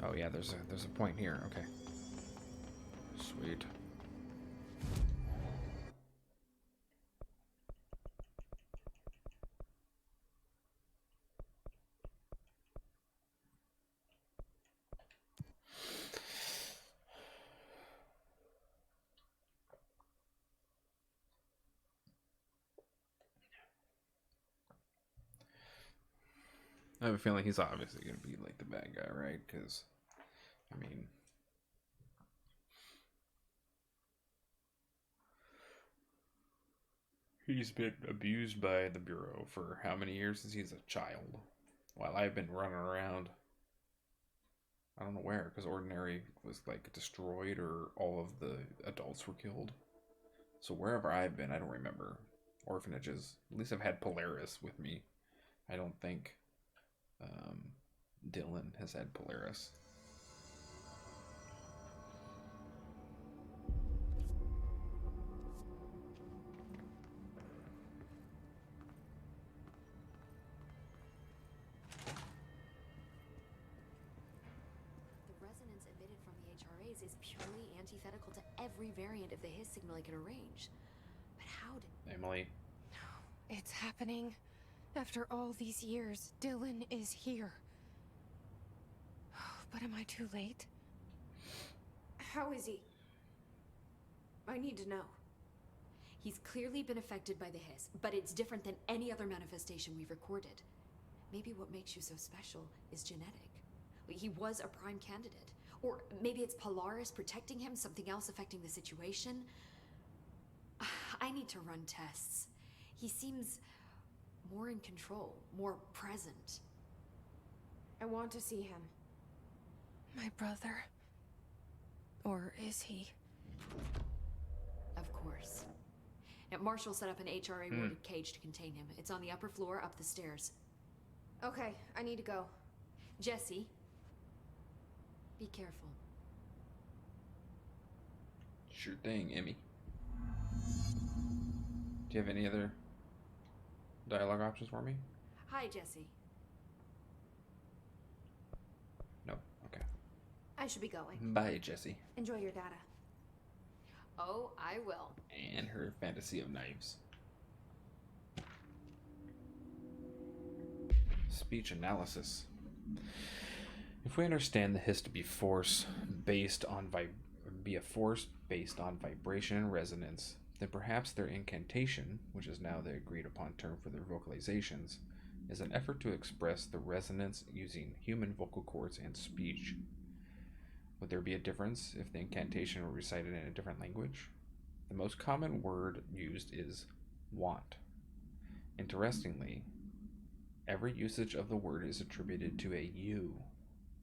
Oh yeah, there's a point here. Okay. Sweet. I have a feeling he's obviously going to be like the bad guy, right? Because, I mean, he's been abused by the Bureau for how many years since he's a child? While I've been running around, I don't know where, because Ordinary was like destroyed or all of the adults were killed. So wherever I've been, I don't remember orphanages. At least I've had Polaris with me. I don't think um, Dylan has had Polaris. The resonance emitted from the HRAs is purely antithetical to every variant of the His signal I can arrange. But how did... Emily. It's happening. After all these years, Dylan is here. But am I too late? How is he? I need to know. He's clearly been affected by the Hiss, but it's different than any other manifestation we've recorded. Maybe what makes you so special is genetic. He was a prime candidate. Or maybe it's Polaris protecting him, something else affecting the situation. I need to run tests. He seems more in control, more present. I want to see him. My brother. Or is he? Of course. Now, Marshall set up an HRA warded cage to contain him. It's on the upper floor, up the stairs. Okay, I need to go. Jesse, be careful. Sure thing, Emmy. Do you have any other dialogue options for me? Hi, Jesse. No. Okay. I should be going. Bye, Jesse. Enjoy your data. Oh, I will. And her fantasy of knives. Speech analysis. If we understand the Hiss to be force based on a force based on vibration and resonance, then perhaps their incantation, which is now the agreed upon term for their vocalizations, is an effort to express the resonance using human vocal cords and speech. Would there be a difference if the incantation were recited in a different language? The most common word used is want. Interestingly, every usage of the word is attributed to a you.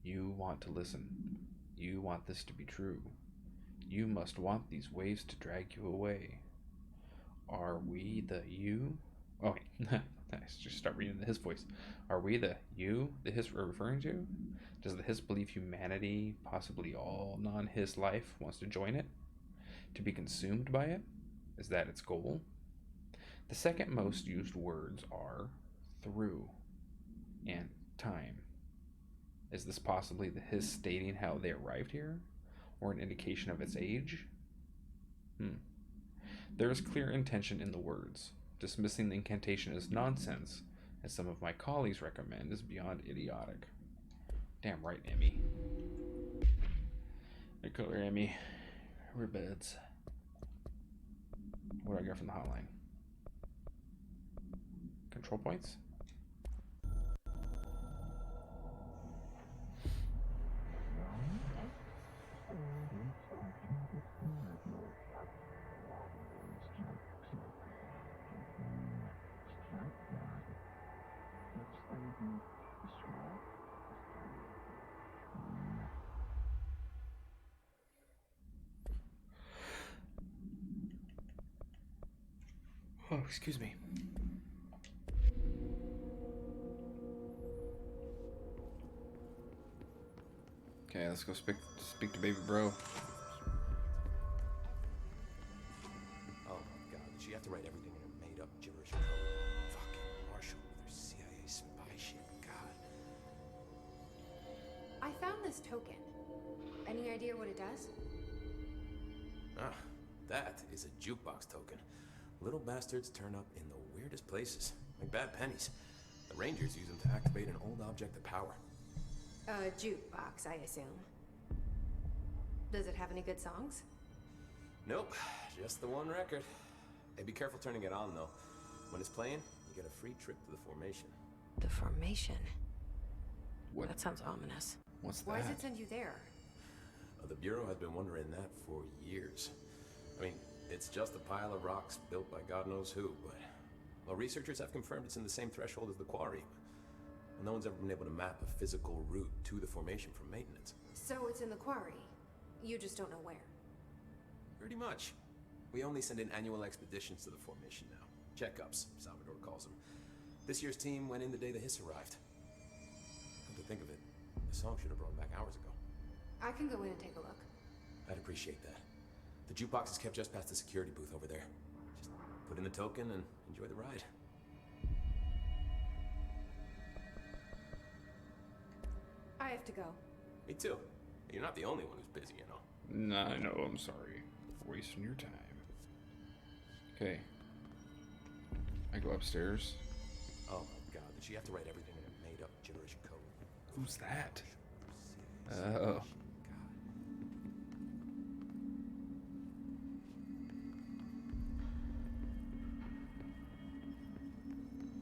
You want to listen. You want this to be true. You must want these waves to drag you away. Are we the you? Oh, nice. Just start reading his voice. Are we the you the Hiss are referring to? Does the Hiss believe humanity, possibly all non-Hiss life, wants to join it? To be consumed by it? Is that its goal? The second most used words are through and time. Is this possibly the Hiss stating how they arrived here? Or an indication of its age? There is clear intention in the words. Dismissing the incantation as nonsense, as some of my colleagues recommend, is beyond idiotic. Damn right, Emmy. The color, Emmy. We're beds. What do I got from the hotline? Control points? Oh, excuse me. Okay, let's go speak to baby bro. Oh my god, did she have to write everything in a made-up gibberish code? Fucking Marshall with her CIA spy shit, god. I found this this token. Any idea what it does? Ah, that is a jukebox token. Little bastards turn up in the weirdest places, like bad pennies. The Rangers use them to activate an old object of power. A jukebox, I assume. Does it have any good songs? Nope, just the one record. Hey, be careful turning it on, though. When it's playing, you get a free trip to the formation. The formation. What? That sounds ominous. What's that? Why does it send you there? The Bureau has been wondering that for years. I mean, it's just a pile of rocks built by God knows who, but... Well, researchers have confirmed it's in the same threshold as the quarry. No one's ever been able to map a physical route to the formation for maintenance. So it's in the quarry. You just don't know where. Pretty much. We only send in annual expeditions to the formation now. Checkups, Salvador calls them. This year's team went in the day the hiss arrived. Come to think of it, the song should have brought them back hours ago. I can go in and take a look. I'd appreciate that. The jukebox is kept just past the security booth over there. Just put in the token and enjoy the ride. I have to go. Me too. You're not the only one who's busy, you know. No, I know. I'm sorry for wasting your time. Okay. I go upstairs. Oh my god, did she have to write everything in a made-up gibberish code? Who's that? Oh.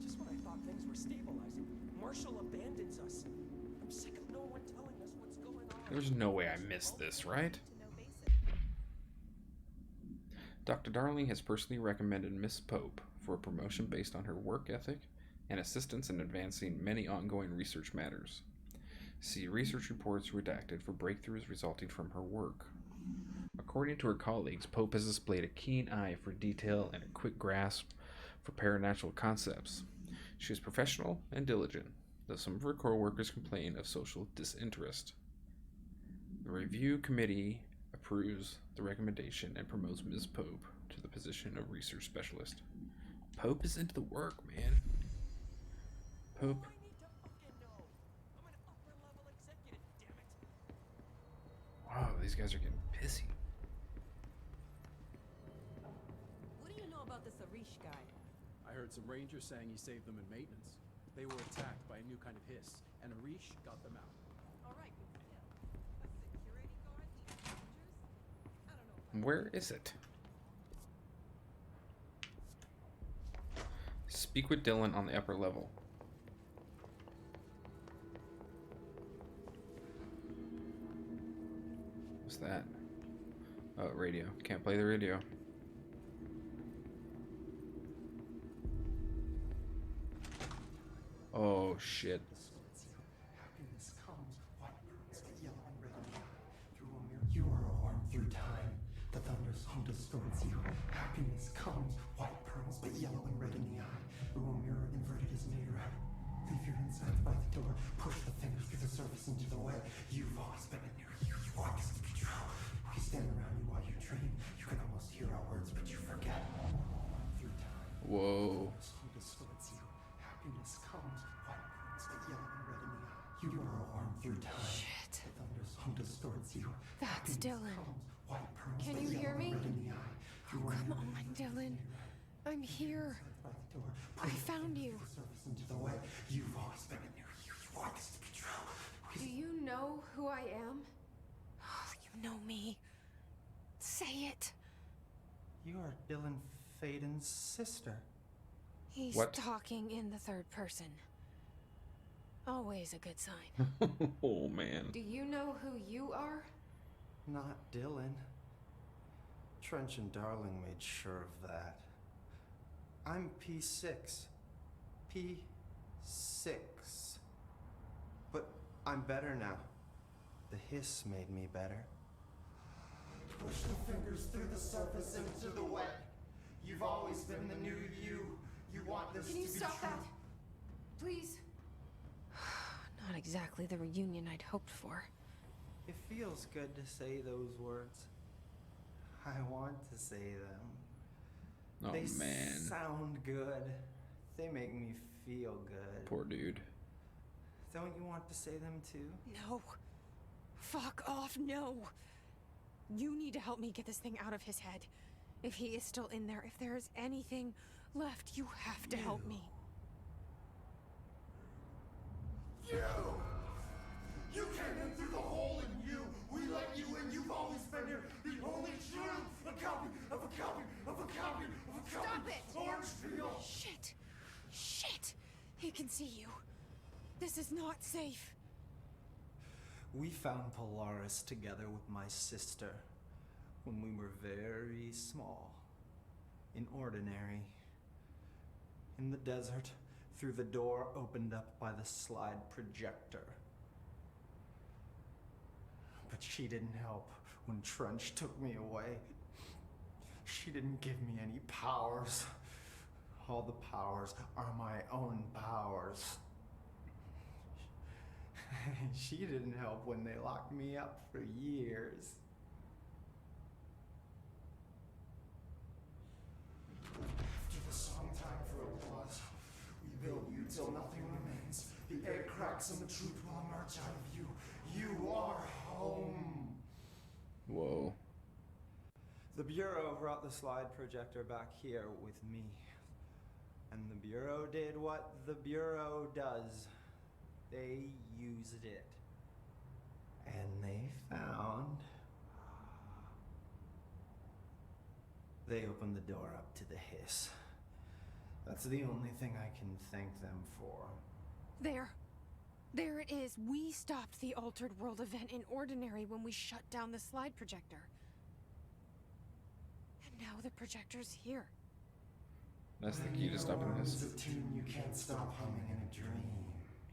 Just when I thought things were stabilizing, Marshall abandons us. I'm sick of no one telling us what's going on. There's no way I missed this, right? Dr. Darling has personally recommended Miss Pope for a promotion based on her work ethic and assistance in advancing many ongoing research matters. See research reports redacted for breakthroughs resulting from her work. According to her colleagues, Pope has displayed a keen eye for detail and a quick grasp for paranatural concepts. She is professional and diligent, though some of her co-workers complain of social disinterest. The review committee approves the recommendation and promotes Ms. Pope to the position of research specialist. Pope is into the work, man. Pope. I need to fucking know. I'm an upper-level executive, damn it. Wow, these guys are getting pissy. What do you know about this Arish guy? I heard some rangers saying he saved them in maintenance. They were attacked by a new kind of hiss, and Arish got them out. All right, good for him. A security guard leading rangers? I don't know. Where is it? Speak with Dylan on the upper level. What's that? Oh, radio. Can't play the radio. Oh, shit. Happiness comes, white pearls, the yellow and red in the eye. Through a mirror, you are a worm through time. The thunder's hum distorts you. Happiness comes, white pearls, but yellow and red in the eye. Through a mirror, inverted is made right. Leave your insides by the door. Push the fingers through the surface into the way. You've always been in here. You want this to be true. We stand around you while you dream. You can almost hear our words, but you forget. Through time. Whoa. Hum distorts you. Happiness comes, white pearls, but yellow and red in the eye. You are a worm through time. Shit. The thunder's hum distorts you. That's Dylan. White pearls, Can but you hear yellow me? and red in the eye. You are Come in on, Dylan. I'm here. by the door. I found you. The surface into the way. You've always been in here. You want this to be true. Do you know who I am? Oh, you know me. Say it. You are Dylan Faden's sister. He's What? talking in the third person. Always a good sign. Oh, man. Do you know who you are? Not Dylan. Trench and Darling made sure of that. I'm P6. P6. But I'm better now. The hiss made me better. Push the fingers through the surface into the wet. You've always been the new you. You want this Can to you be stop true. that? Please. Not exactly the reunion I'd hoped for. It feels good to say those words. I want to say them. Oh, They man. sound good. They make me feel good. Poor dude. Don't you want to say them too? No. Fuck off, no! You need to help me get this thing out of his head. If he is still in there, if there is anything left, you have to help me. You! You came in through the hole in you! We let you in! You've always been here! The only truth! A copy of a copy of a copy of a copy! Stop it! Orange peel! Shit! Shit! He can see you. This is not safe. We found Polaris together with my sister when we were very small, in Ordinary, in the desert, through the door opened up by the slide projector. But she didn't help when Trench took me away. She didn't give me any powers. All the powers are my own powers. She didn't help when they locked me up for years. After the song time for applause, we build you till nothing remains. The egg cracks and the truth will emerge out of you. You are home. Whoa. The Bureau brought the slide projector back here with me. And the Bureau did what the Bureau does. They used it. And they found... They opened the door up to the hiss. That's the only thing I can thank them for. There. There it is. We stopped the Altered World event in Ordinary when we shut down the slide projector. And now the projector's here. That's the key to stopping this. It's a tune you can't stop humming in a dream.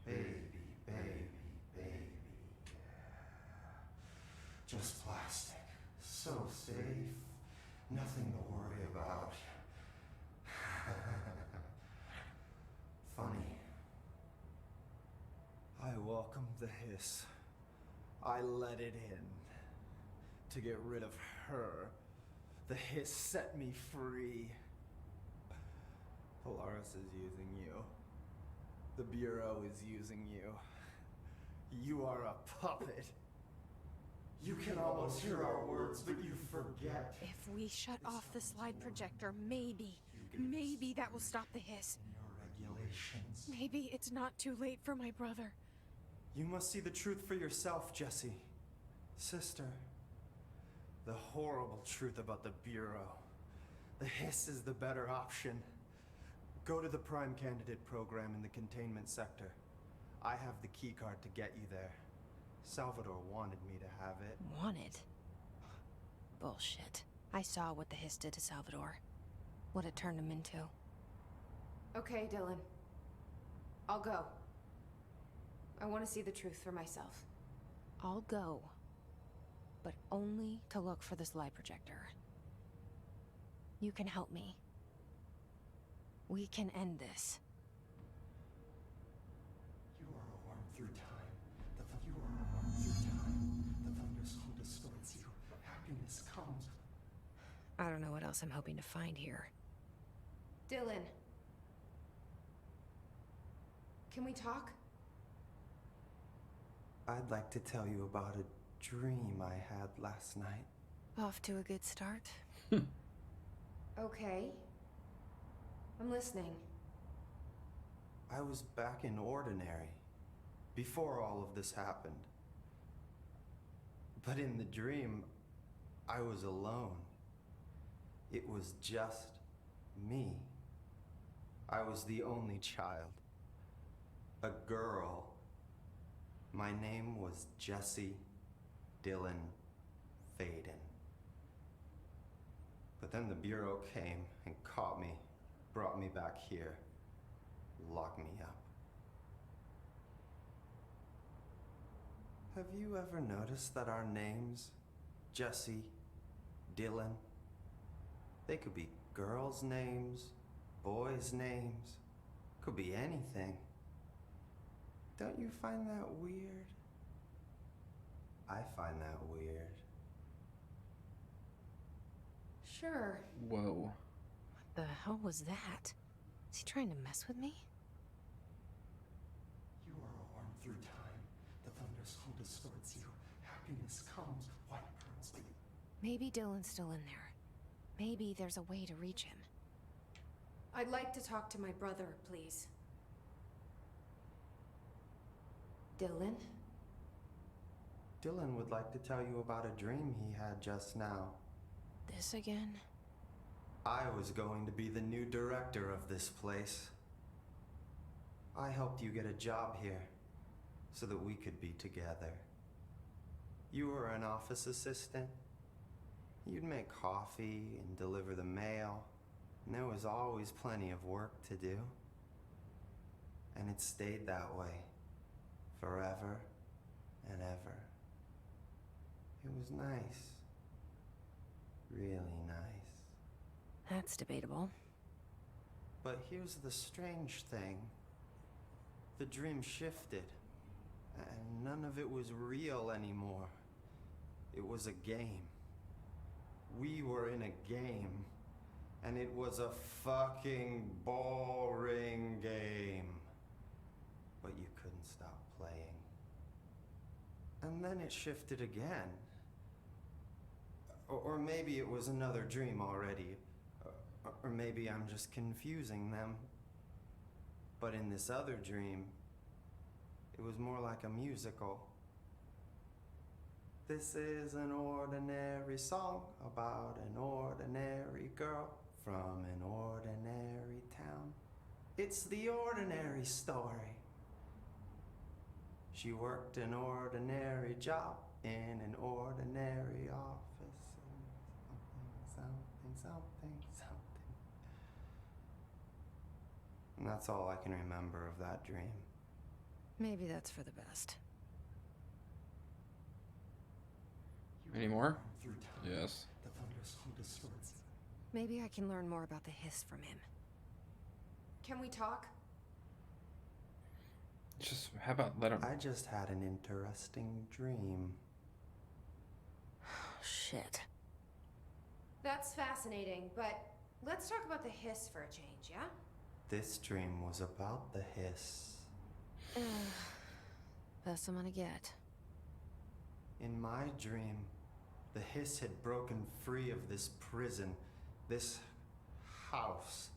Baby, baby, baby. Just plastic. So safe. Nothing to worry about. Funny. I welcomed the hiss. I let it in. To get rid of her. The hiss set me free. Polaris is using you. The Bureau is using you. You are a puppet. You can almost hear our words, but you forget. If we shut off the slide projector, maybe that will stop the hiss. Your regulations. Maybe it's not too late for my brother. You must see the truth for yourself, Jesse. Sister. The horrible truth about the Bureau. The hiss is the better option. Go to the Prime Candidate program in the Containment sector. I have the keycard to get you there. Salvador wanted me to have it. Wanted? Bullshit. I saw what the hiss did to Salvador. What it turned him into. Okay, Dylan. I'll go. I want to see the truth for myself. I'll go. But only to look for the slide projector. You can help me. We can end this. You are a worm through time. You are a worm through time. The thunderstorm distorts you. Happiness comes. I don't know what else I'm hoping to find here. Dylan. Can we talk? I'd like to tell you about a dream I had last night. Off to a good start. Okay. I'm listening. I was back in Ordinary, before all of this happened. But in the dream, I was alone. It was just me. I was the only child. A girl. My name was Jesse Dylan Faden. But then the Bureau came and caught me, brought me back here, locked me up. Have you ever noticed that our names, Jesse, Dylan, they could be girls' names, boys' names, could be anything. Don't you find that weird? I find that weird. Sure. Whoa. What the hell was that? Is he trying to mess with me? You are a worm through time. The thunderstorm distorts you. happiness comes, white pearls. Maybe Dylan's still in there. Maybe there's a way to reach him. I'd like to talk to my brother, please. Dylan? Dylan would like to tell you about a dream he had just now. This again? I was going to be the new director of this place. I helped you get a job here so that we could be together. You were an office assistant. You'd make coffee and deliver the mail, and there was always plenty of work to do. And it stayed that way forever and ever. It was nice. Really nice. That's debatable. But here's the strange thing. The dream shifted, and none of it was real anymore. It was a game. We were in a game, and it was a fucking boring game. But you couldn't stop playing. And then it shifted again. Or maybe it was another dream already. Or maybe I'm just confusing them. But in this other dream, it was more like a musical. This is an ordinary song about an ordinary girl from an ordinary town. It's the ordinary story. She worked an ordinary job in an ordinary office. Something. And that's all I can remember of that dream. Maybe that's for the best. Any more? Through time, Yes. the thunderstorm distorts. Maybe I can learn more about the hiss from him. Can we talk? Just how about let him? I just had an interesting dream. Shit. That's fascinating, but let's talk about the hiss for a change, yeah? This dream was about the hiss. Best I'm gonna get. In my dream, the hiss had broken free of this prison, this house.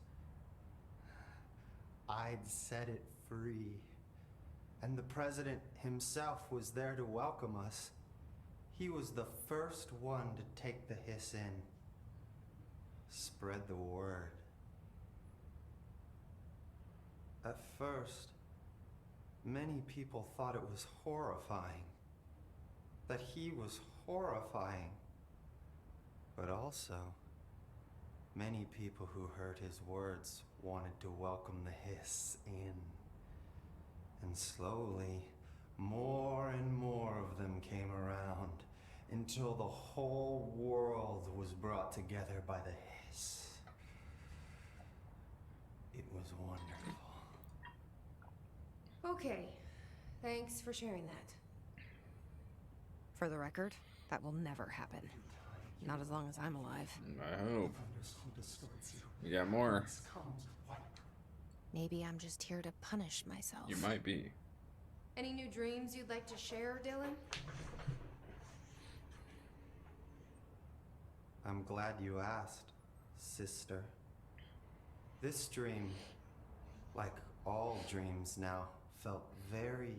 I'd set it free. And the president himself was there to welcome us. He was the first one to take the hiss in. Spread the word. At first, many people thought it was horrifying. That he was horrifying. But also, many people who heard his words wanted to welcome the hiss in. And slowly, more and more of them came around until the whole world was brought together by the hiss. It was wonderful. Okay. Thanks for sharing that. For the record, that will never happen. Not as long as I'm alive. I hope. Thunderstorm distorts you. We got more. Happiness comes, white Maybe I'm just here to punish myself. You might be. Any new dreams you'd like to share, Dylan? I'm glad you asked, sister. This dream, like all dreams now, felt very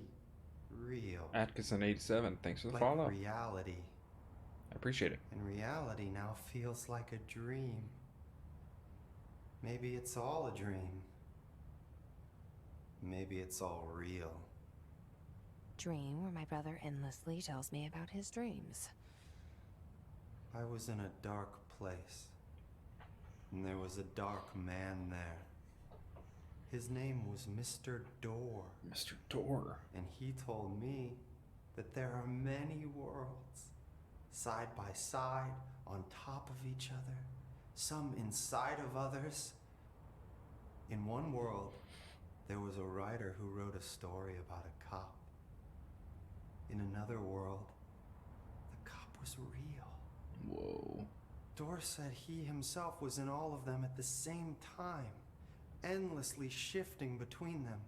real. Atkinson87, thanks for the Like follow. reality. I appreciate it. And reality now feels like a dream. Maybe it's all a dream. Maybe it's all real. Dream where my brother endlessly tells me about his dreams. I was in a dark place, and there was a dark man there. His name was Mr. Door, Mr. Door. and he told me that there are many worlds, side by side, on top of each other, some inside of others. In one world, there was a writer who wrote a story about a cop. In another world, the cop was real. Whoa. Door said he himself was in all of them at the same time, endlessly shifting between them.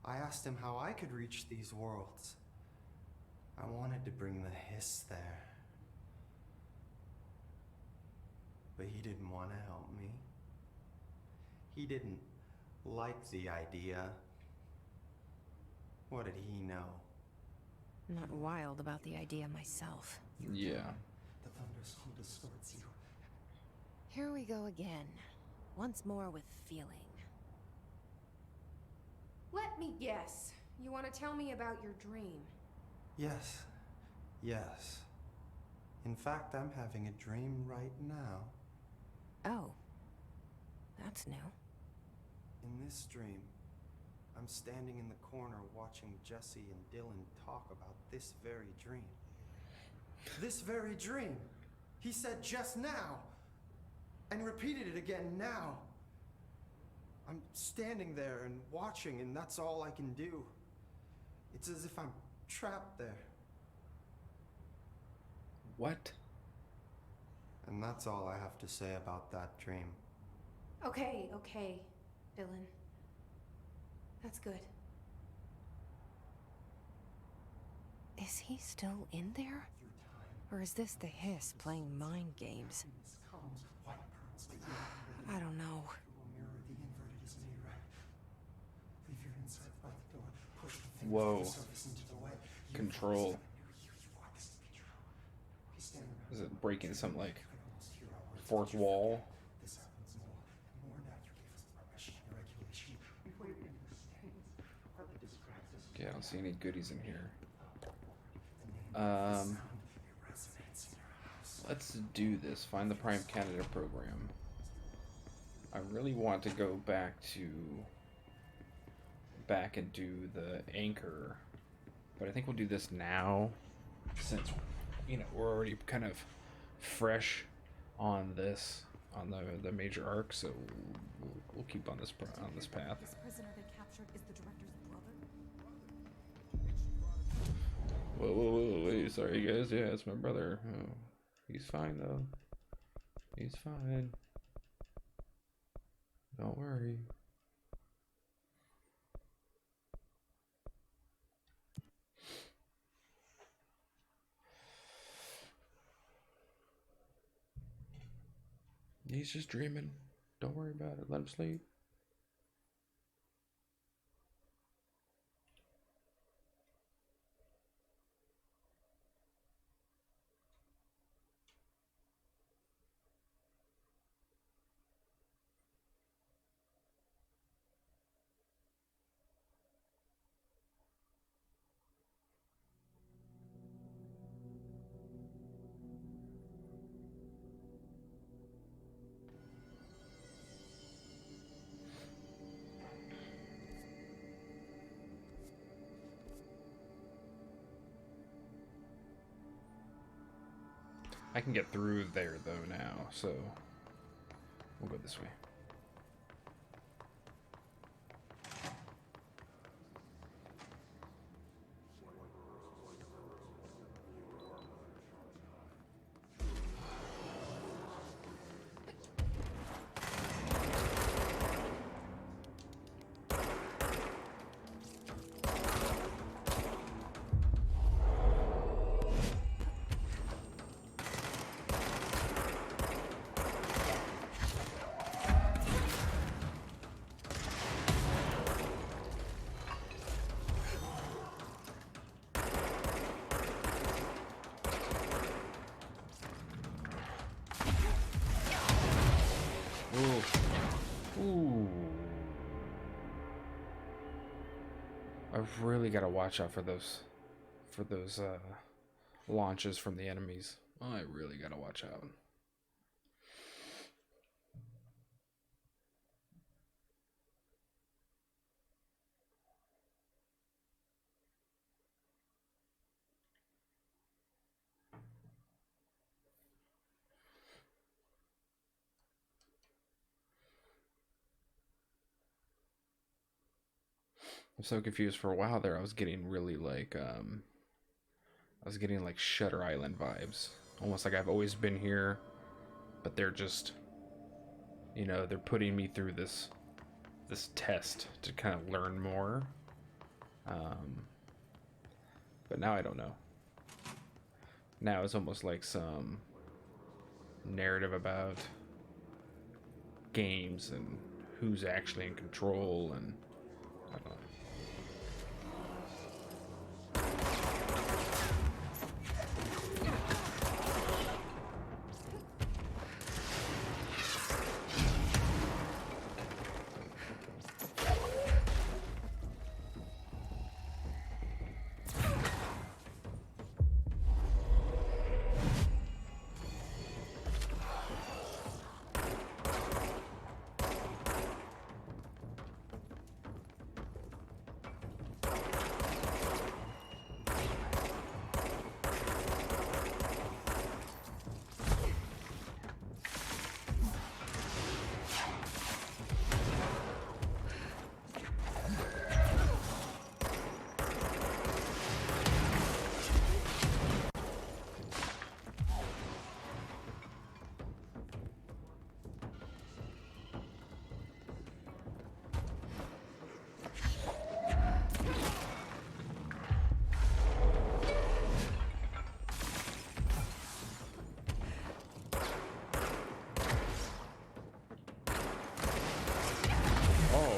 I asked him how I could reach these worlds. I wanted to bring the hiss there. But he didn't want to help me. He didn't like the idea. What did he know? I'm not wild about the idea myself. Yeah. The thunderstorm distorts you. Here we go again. Once more with feeling. Let me guess. You want to tell me about your dream? Yes. Yes. In fact, I'm having a dream right now. Oh. That's new. In this dream, I'm standing in the corner watching Jesse and Dylan talk about this very dream. This very dream! He said just now! And repeated it again now! I'm standing there and watching, and that's all I can do. It's as if I'm trapped there. What? And that's all I have to say about that dream. Okay, Dylan. That's good. Is he still in there? Or is this the hiss playing mind games? Comes white pearls, but yellow I don't know. through a mirror. The inverted is made right. Leave your insides by the door. Push the finger Whoa. from the surface into the way. Control. You want this to be true. He's standing around. Is it breaking some like I can almost hear our words. fourth wall? This happens more and more now. You gave us the permission and regulation. We put it in the stains. Hardly describes us. Yeah, I don't see any goodies in here. The sound, it resonates in your house. Let's do this. Find the Prime Canada program. I really want to go back and do the anchor, but I think we'll do this now, since we're already kind of fresh on this, on the major arc. So we'll keep on this path. This prisoner they captured is the director's brother? Whoa, wait, sorry guys. Yeah, it's my brother. Oh, he's fine though. He's fine. Don't worry. He's just dreaming. Don't worry about it. Let him sleep. I can get through there though now, so we'll go this way. Ooh. I've really got to watch out for those launches from the enemies. I really got to watch out. I'm so confused. For a while there, I was getting really like Shutter Island vibes, almost like I've always been here, but they're just, they're putting me through this test to kind of learn more. But now I don't know. Now it's almost like some narrative about games and who's actually in control, and I don't know.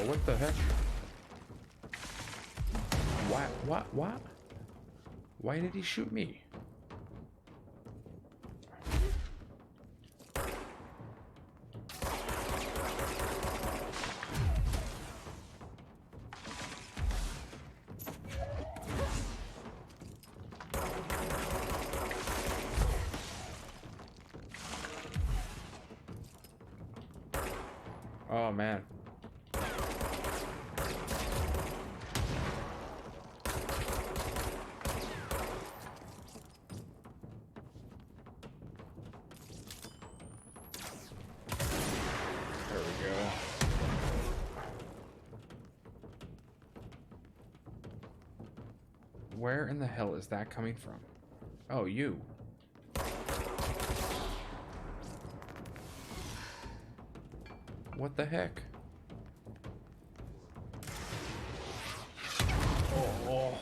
What the heck? What? Why did he shoot me? Oh man. Where in the hell is that coming from? Oh, you. What the heck? Oh.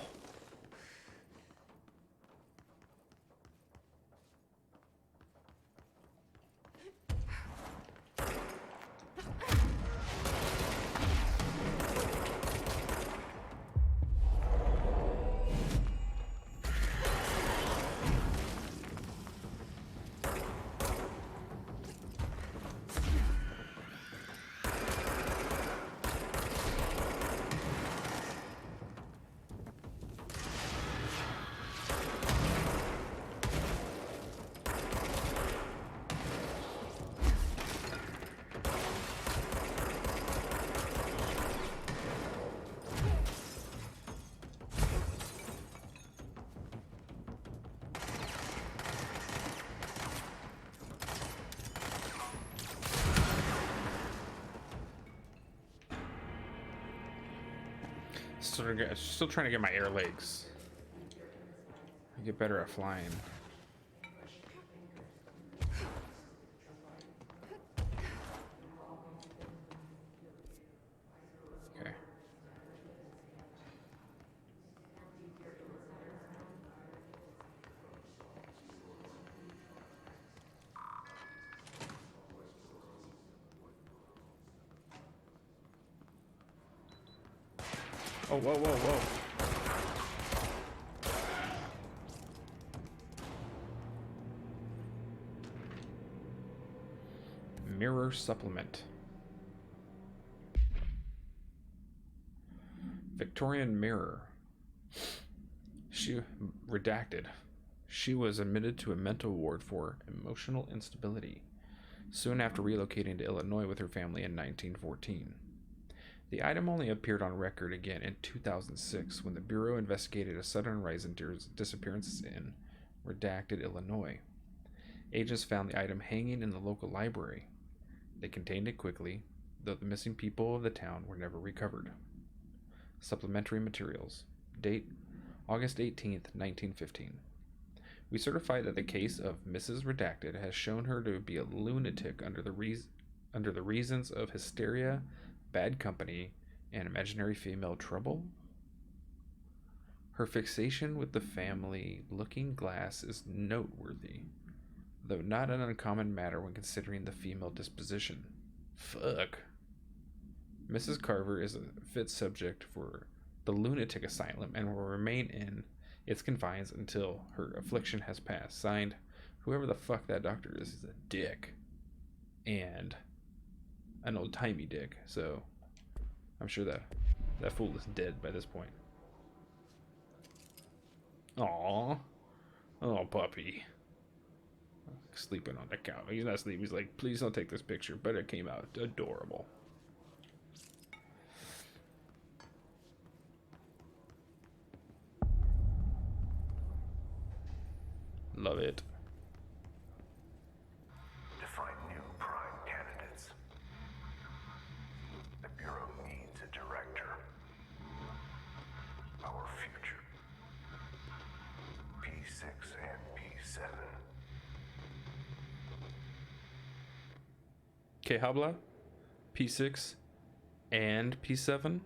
Still trying to get my air legs. I get better at flying. Okay. Oh, whoa. Mirror supplement. Victorian mirror. She redacted. She was admitted to a mental ward for emotional instability soon after relocating to Illinois with her family in 1914. The item only appeared on record again in 2006 when the Bureau investigated a sudden rise in disappearances in redacted Illinois. Agents found the item hanging in the local library. They contained it quickly, though the missing people of the town were never recovered. Supplementary materials. Date August 18th, 1915. We certify that the case of Mrs. Redacted has shown her to be a lunatic under the reasons of hysteria, bad company, and imaginary female trouble. Her fixation with the family looking glass is noteworthy, though not an uncommon matter when considering the female disposition. Fuck. Mrs. Carver is a fit subject for the lunatic asylum and will remain in its confines until her affliction has passed. Signed, whoever the fuck that doctor is a dick. And an old-timey dick, so I'm sure that fool is dead by this point. Aww. Oh, puppy. Sleeping on the couch. He's not sleeping. He's like, please don't take this picture. But it came out adorable. Love it. To find new prime candidates, the Bureau needs a director. Our future. P6 and P7. Que habla? P6 and P7?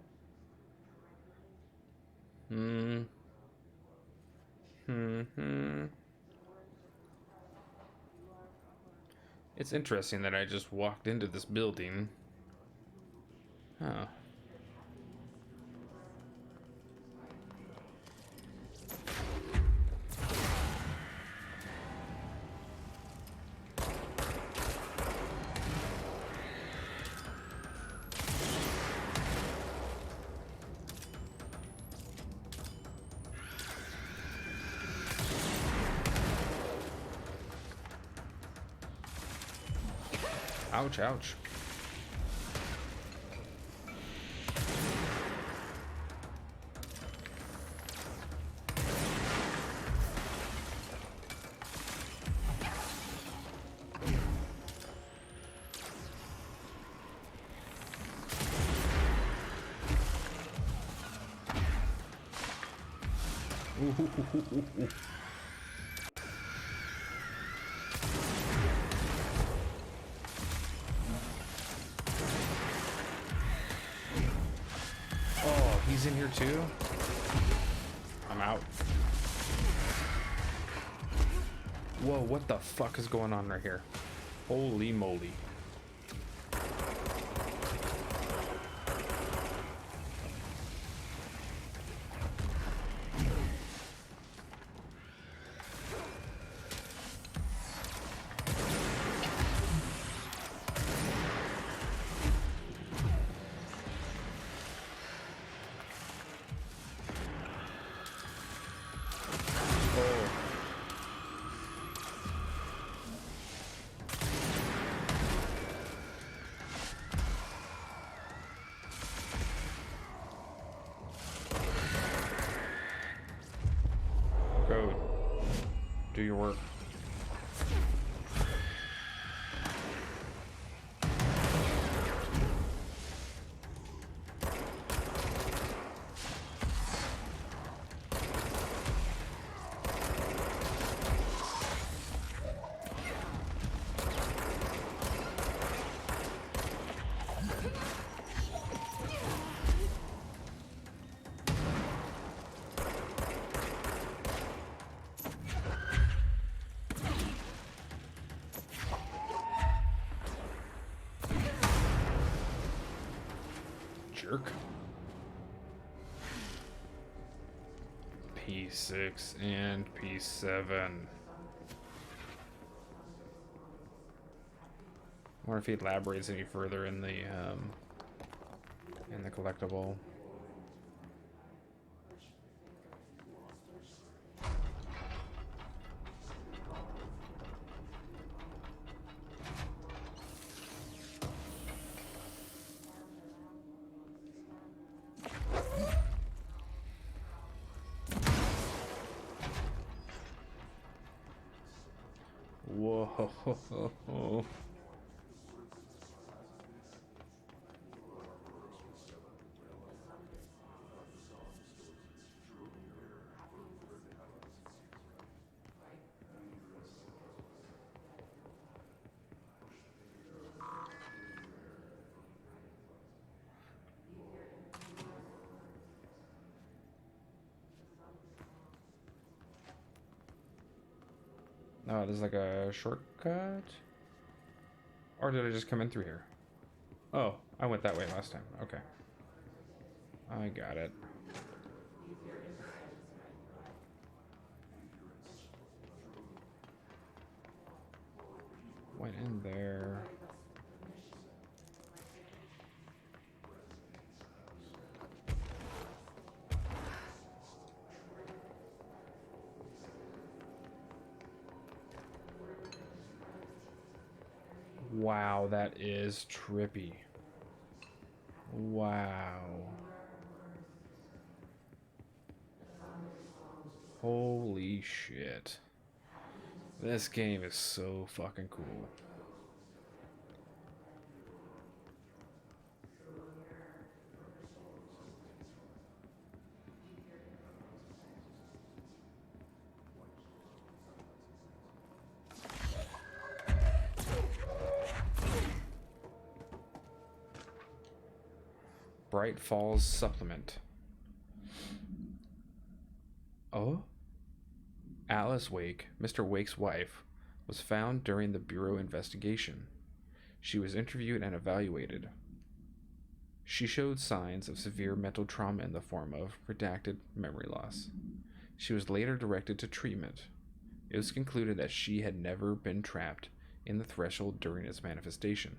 It's interesting that I just walked into this building. Huh. Ouch, ouch. Ooh. He's in here too? I'm out. Whoa, what the fuck is going on right here? Holy moly. Code. Do your work. Jerk. P6 and P7. I wonder if he elaborates any further in the collectible. Whoa. Oh, there's like a shortcut? Or did I just come in through here? Oh, I went that way last time. Okay. I got it. Went in there. Wow, that is trippy. Wow. Holy shit. This game is so fucking cool. Bright Falls Supplement. Oh? Alice Wake, Mr. Wake's wife, was found during the Bureau investigation. She was interviewed and evaluated. She showed signs of severe mental trauma in the form of redacted memory loss. She was later directed to treatment. It was concluded that she had never been trapped in the threshold during its manifestation.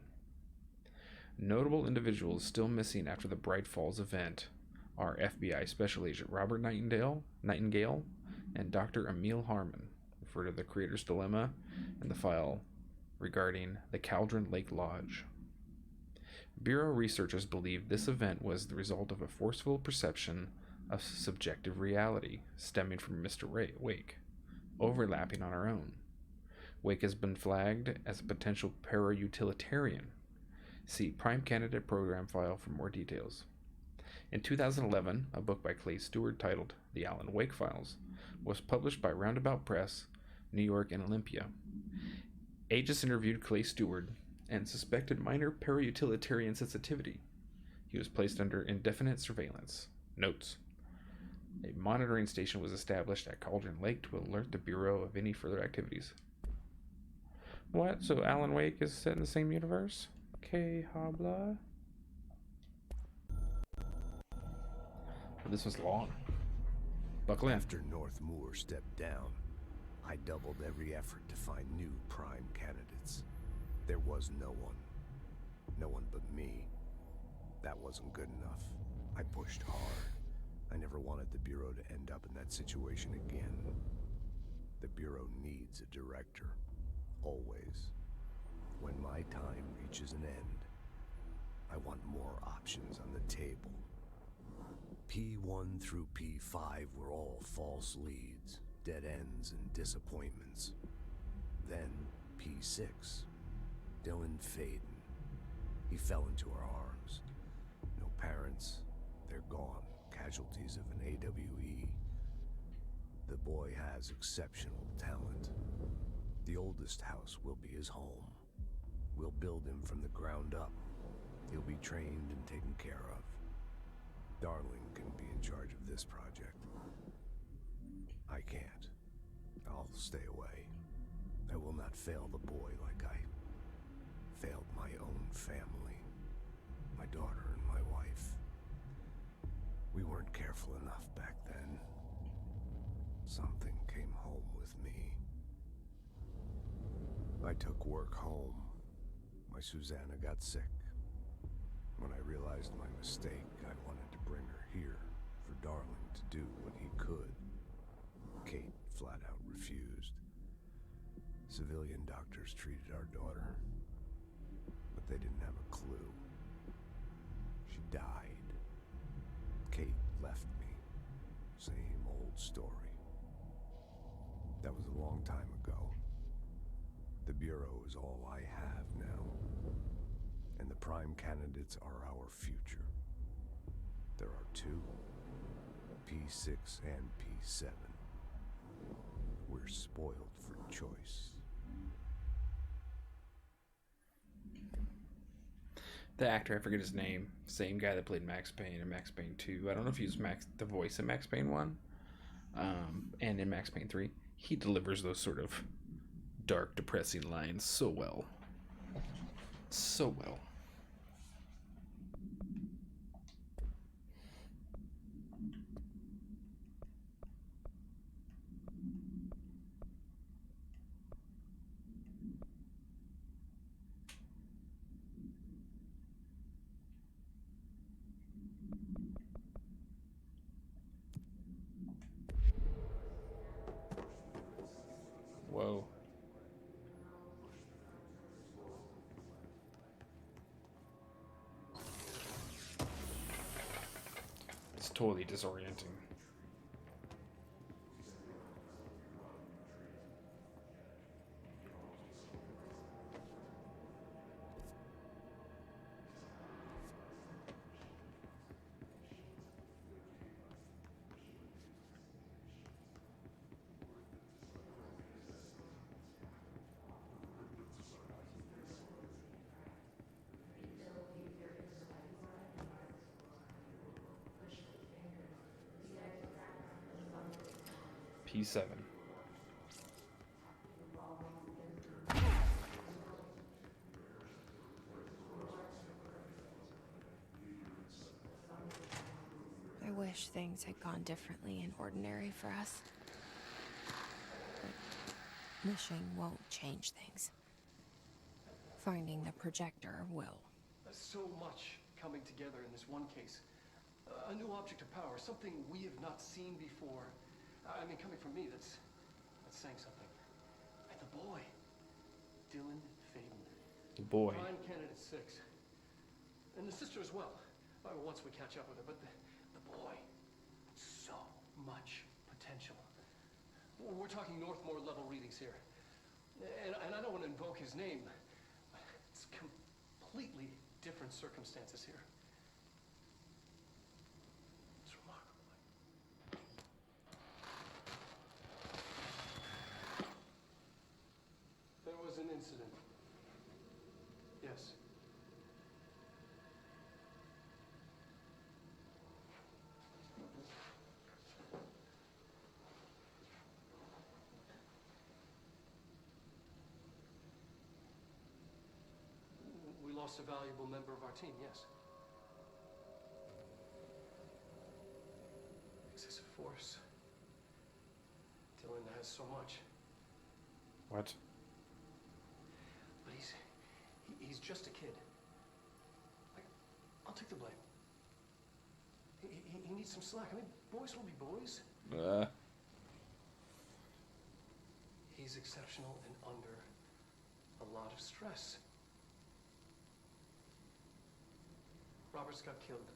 Notable individuals still missing after the Bright Falls event are FBI Special Agent Robert Nightingale, and Dr. Emil Harmon, referred to the Creator's Dilemma in the file regarding the Cauldron Lake Lodge. Bureau researchers believe this event was the result of a forceful perception of subjective reality stemming from Mr. Wake, overlapping on our own. Wake has been flagged as a potential para-utilitarian. See Prime Candidate Program file for more details. In 2011, a book by Clay Stewart titled The Alan Wake Files was published by Roundabout Press, New York, and Olympia. Agents interviewed Clay Stewart and suspected minor para-utilitarian sensitivity. He was placed under indefinite surveillance. Notes: a monitoring station was established at Cauldron Lake to alert the Bureau of any further activities. What? So Alan Wake is set in the same universe? Okay, habla. This was long. Buckle in. After North Moore stepped down, I doubled every effort to find new prime candidates. There was no one. No one but me. That wasn't good enough. I pushed hard. I never wanted the Bureau to end up in that situation again. The Bureau needs a director. Always. When my time reaches an end, I want more options on the table. P1 through P5 were all false leads, dead ends, and disappointments. Then P6, Dylan Faden. He fell into our arms. No parents, they're gone, casualties of an AWE. The boy has exceptional talent. The oldest house will be his home. We'll build him from the ground up. He'll be trained and taken care of. Darling can be in charge of this project. I can't. I'll stay away. I will not fail the boy like I failed my own family. My daughter and my wife. We weren't careful enough back then. Something came home with me. I took work home. My Susanna got sick. When I realized my mistake, I wanted to bring her here for Darling to do what he could. Kate flat out refused. Civilian doctors treated our daughter, but they didn't have a clue. She died. Kate left me. Same old story. That was a long time ago. The Bureau is all I have now. And the prime candidates are our future. There are two, P6 and P7. We're spoiled for choice. The actor, I forget his name, same guy that played Max Payne in Max Payne 2. I don't know if he was the voice in Max Payne 1, and in Max Payne 3. He delivers those sort of dark, depressing lines so well. So well. Whoa. It's totally disorienting. P7. I wish things had gone differently in Ordinary for us. But wishing won't change things. Finding the projector will. So much coming together in this one case. A new object of power, something we have not seen before. I mean, coming from me, that's saying something. And the boy, Dylan Faden. The boy. Prime candidate 6. And the sister as well. Once we catch up with her, but the boy, so much potential. We're talking Northmore level readings here. And I don't want to invoke his name. It's completely different circumstances here. It's remarkable. There was an incident. Yes. We lost a valuable member of our team, yes. Excessive force. Dylan has so much. What? But he's just a kid. I'll take the blame. He needs some slack. I mean, boys will be boys. He's exceptional and under a lot of stress. Robert's got killed.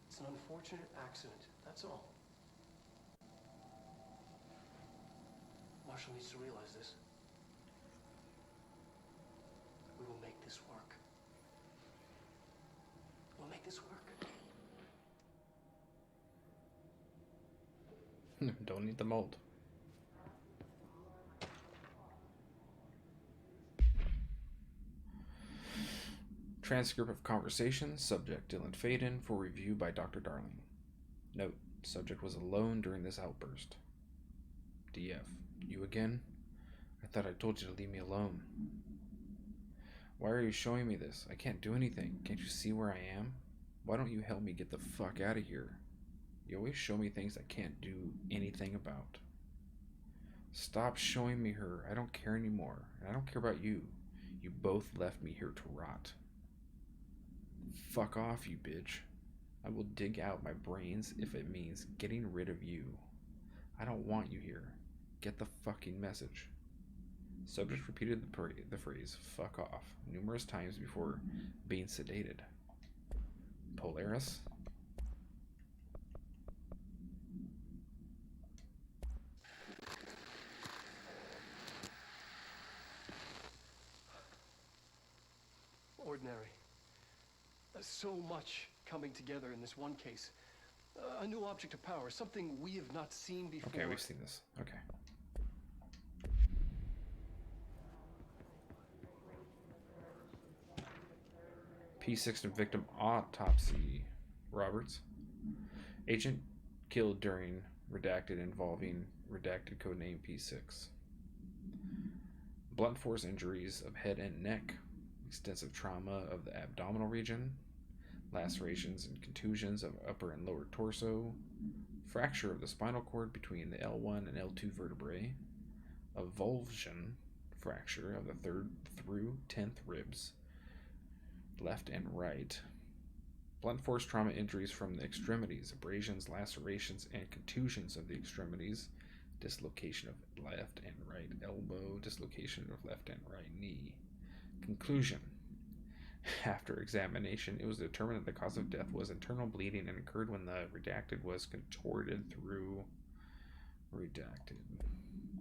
It's an unfortunate accident, that's all. Marshall needs to realize this. We will make this work. We'll make this work. Don't need the mold. Transcript of conversation. Subject Dylan Faden for review by Dr. Darling. Note: subject was alone during this outburst. DF: you again? I thought I told you to leave me alone. Why are you showing me this? I can't do anything. Can't you see where I am? Why don't you help me get the fuck out of here? You always show me things I can't do anything about. Stop showing me her. I don't care anymore. And I don't care about you. You both left me here to rot. Fuck off, you bitch. I will dig out my brains if it means getting rid of you. I don't want you here. Get the fucking message. Subject repeated the phrase, fuck off, numerous times before being sedated. Polaris? Ordinary. So much coming together in this one case. A new object of power, something we have not seen before. Okay, we've seen this. Okay. P6 and victim autopsy. Roberts. Agent killed during redacted involving redacted codename P6. blunt force injuries of head and neck, extensive trauma of the abdominal region, lacerations and contusions of upper and lower torso, fracture of the spinal cord between the L1 and L2 vertebrae, avulsion fracture of the 3rd through 10th ribs, left and right, blunt force trauma injuries from the extremities, abrasions, lacerations, and contusions of the extremities, dislocation of left and right elbow, dislocation of left and right knee. Conclusion. After examination, it was determined that the cause of death was internal bleeding and occurred when the redacted was contorted through redacted.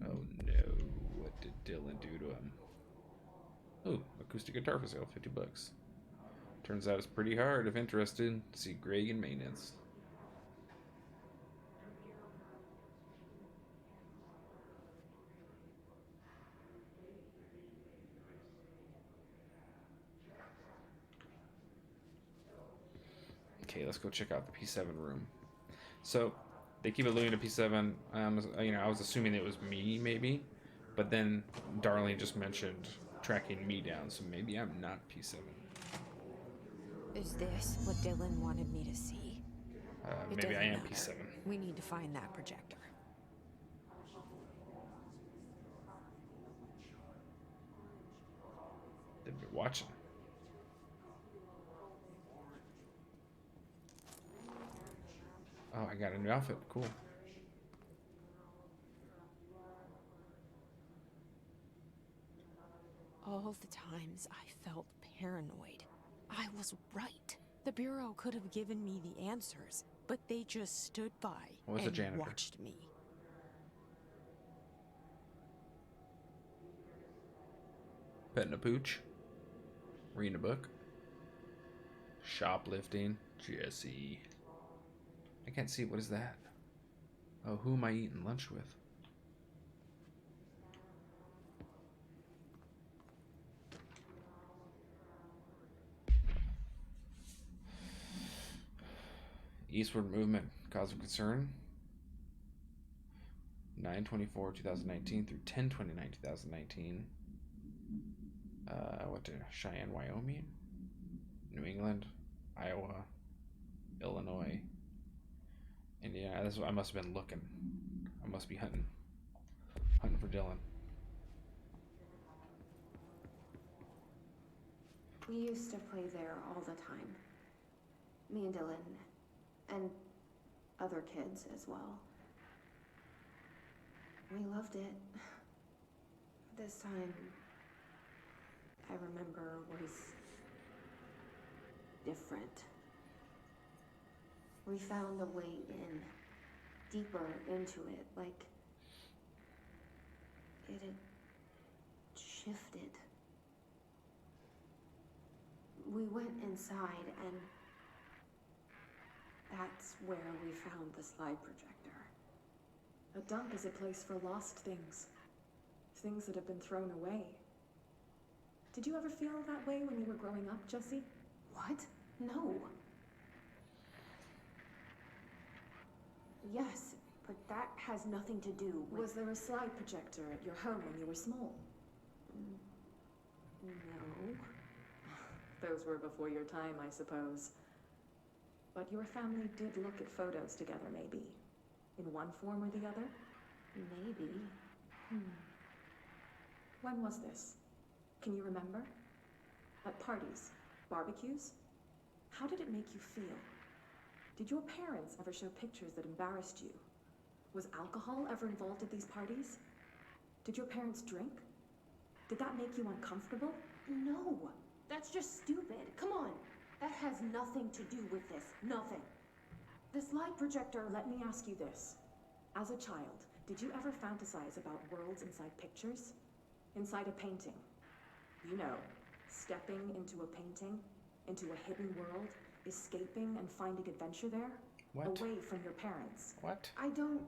Oh no, what did Dylan do to him? Oh, acoustic guitar for sale, $50. Turns out it's pretty hard. If interested, see Greg in maintenance. Okay, let's go check out the P7 room. So they keep alluding to P7. I was assuming it was me, maybe, but then Darlene just mentioned tracking me down, so maybe I'm not P7. Is this what Dylan wanted me to see? Maybe I am P7. We need to find that projector. They've been watching. Oh, I got a new outfit. Cool. All the times I felt paranoid, I was right. The Bureau could have given me the answers, but they just stood by and watched me. Petting a pooch. Reading a book. Shoplifting. Jesse. I can't see. What is that? Oh, who am I eating lunch with? Eastward movement. Cause of concern. 9/24/2019 through 10/29/2019. Went to Cheyenne, Wyoming, New England, Iowa, Illinois, Indiana. I must have been looking. I must be hunting for Dylan. We used to play there all the time. Me and Dylan, and other kids as well. We loved it. This time, I remember, was different. We found a way in, deeper into it, like it had shifted. We went inside, and that's where we found the slide projector. A dump is a place for lost things. Things that have been thrown away. Did you ever feel that way when you were growing up, Jesse? What? No. Yes, but that has nothing to do with... Was there a slide projector at your home when you were small? No. Those were before your time, I suppose. But your family did look at photos together, maybe. In one form or the other? Maybe. When was this? Can you remember? At parties? Barbecues? How did it make you feel? Did your parents ever show pictures that embarrassed you? Was alcohol ever involved at these parties? Did your parents drink? Did that make you uncomfortable? No, that's just stupid. Come on, that has nothing to do with this. Nothing. The slide projector, let me ask you this. As a child, did you ever fantasize about worlds inside pictures? Inside a painting? You know, stepping into a painting, into a hidden world, escaping and finding adventure there? What? Away from your parents. What? I don't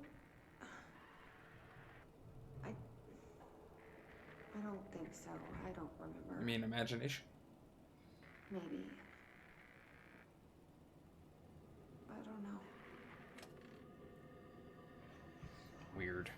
think so. I don't remember. You mean imagination? Maybe. I don't know. Weird.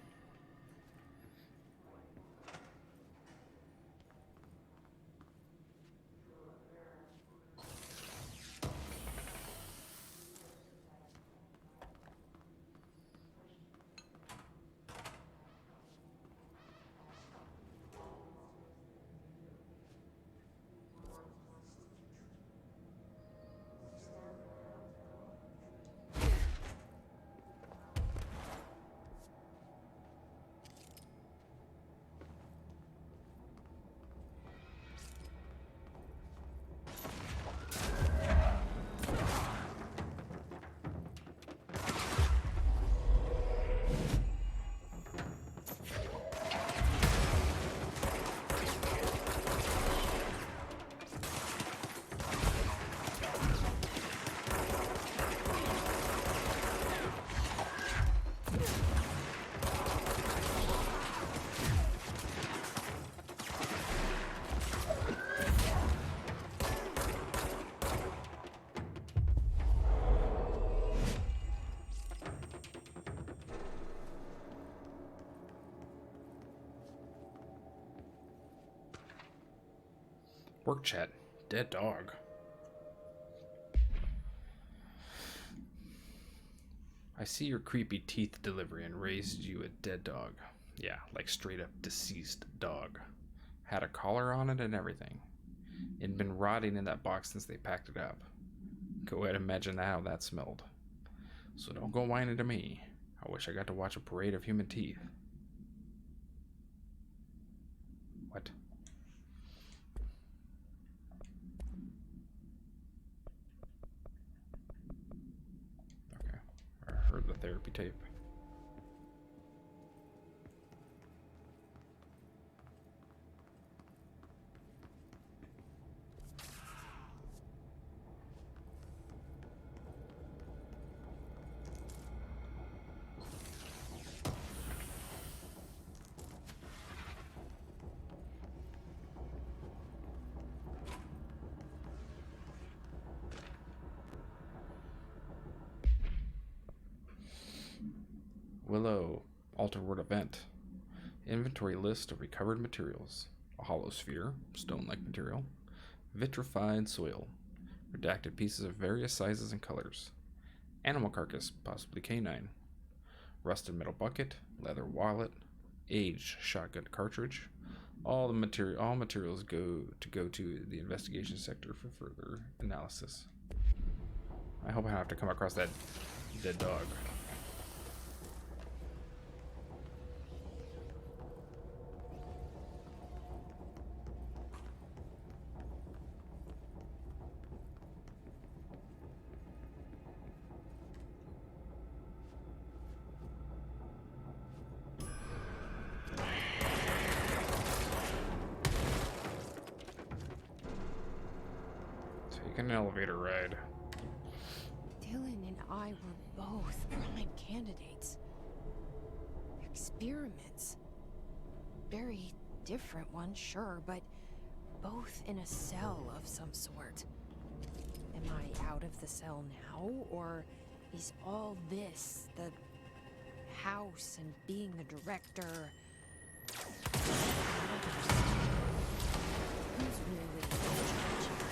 Work chat. Dead dog. I see your creepy teeth delivery and raised you a dead dog. Yeah, like straight up deceased dog. Had a collar on it and everything. It'd been rotting in that box since they packed it up. Go ahead and imagine how that smelled. So don't go whining to me. I wish I got to watch a parade of human teeth. What? Okay. I heard the therapy tape. Willow, alter word event. Inventory list of recovered materials. A hollow sphere, stone-like material. Vitrified soil. Redacted pieces of various sizes and colors. Animal carcass, possibly canine. Rusted metal bucket, leather wallet, aged shotgun cartridge. All materials go to the investigation sector for further analysis. I hope I don't have to come across that dead dog. Take an elevator ride. Dylan and I were both prime candidates. Experiments. Very different ones, sure, but both in a cell of some sort. Am I out of the cell now, or is all this, the house and being the director? Who's really in charge here?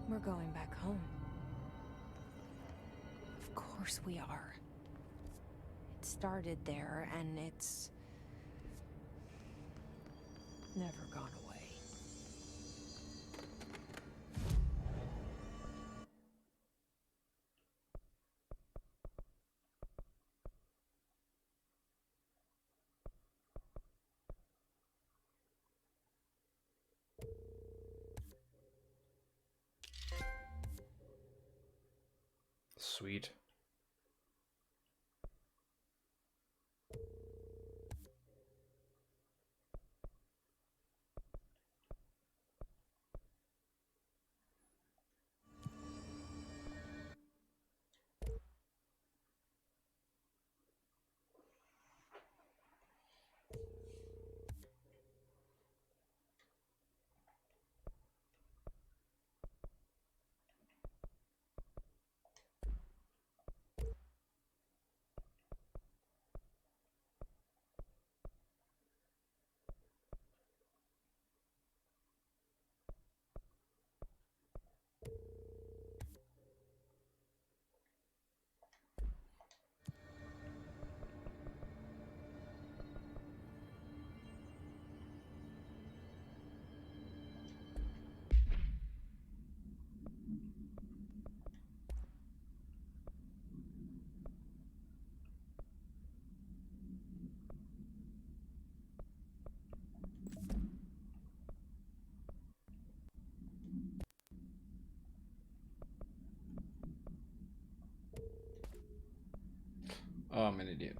We're going back home. Of course we are. It started there, and it's never gone away. Sweet. Oh, I'm an idiot.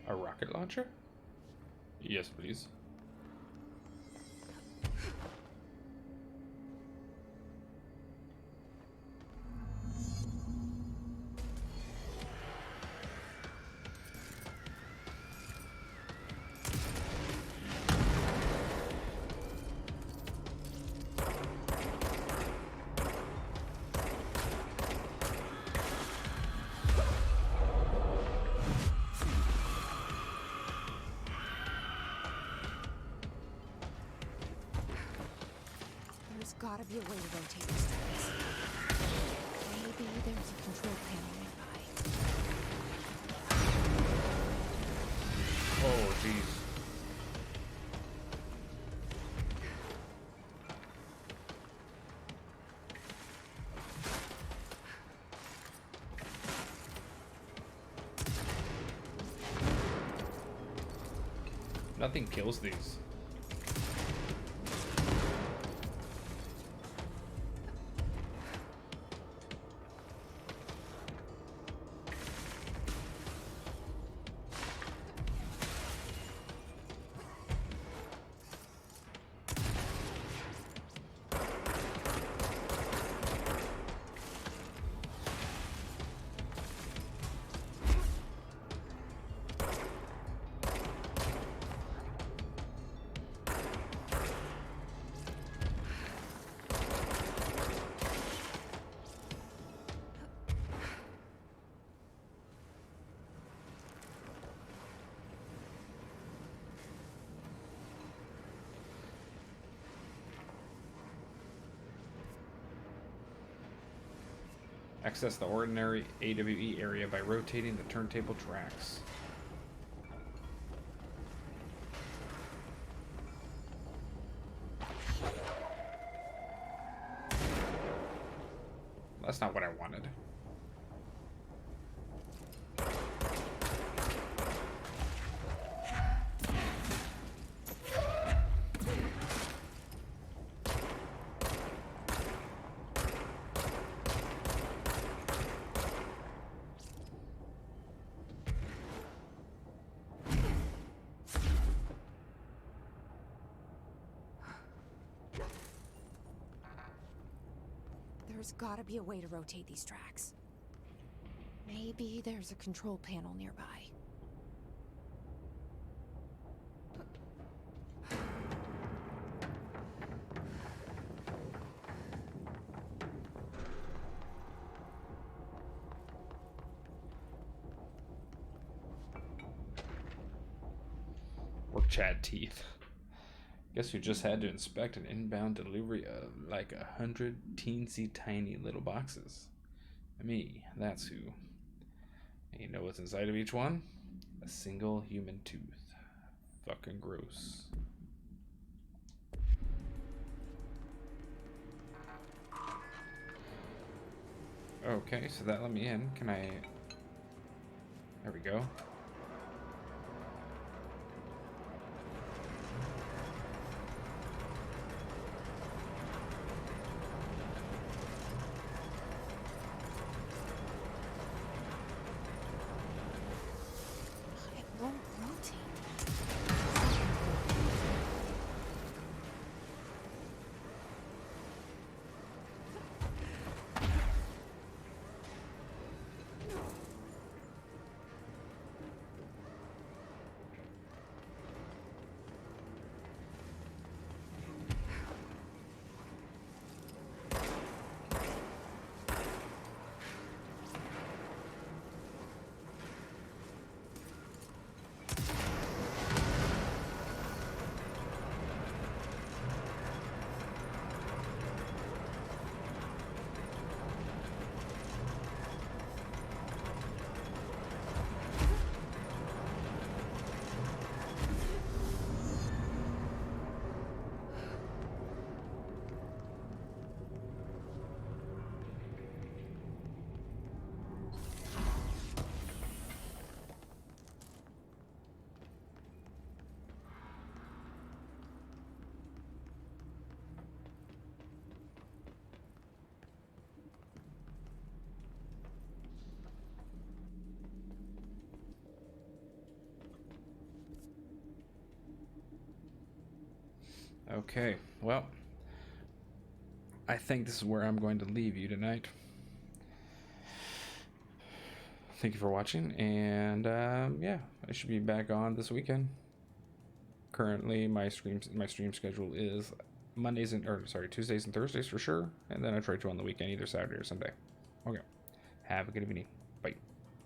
A rocket launcher? Yes, please. There's gotta be a way to rotate these tracks. Maybe there's a control panel nearby. Oh, jeez. Nothing kills these. Access the ordinary AWE area by rotating the turntable tracks. That's not what I wanted. There's gotta be a way to rotate these tracks. Maybe there's a control panel nearby. Or Chad teeth. Guess we just had to inspect an inbound delivery of like 100 teensy tiny little boxes. Me, that's who. And you know what's inside of each one? A single human tooth. Fucking gross. Okay, so that let me in. Can I... There we go. It won't rotate. Okay, well, I think this is where I'm going to leave you tonight. Thank you for watching, and yeah, I should be back on this weekend. Currently, my stream schedule is Tuesdays and Thursdays for sure, and then I try to on the weekend, either Saturday or Sunday. Okay, have a good evening.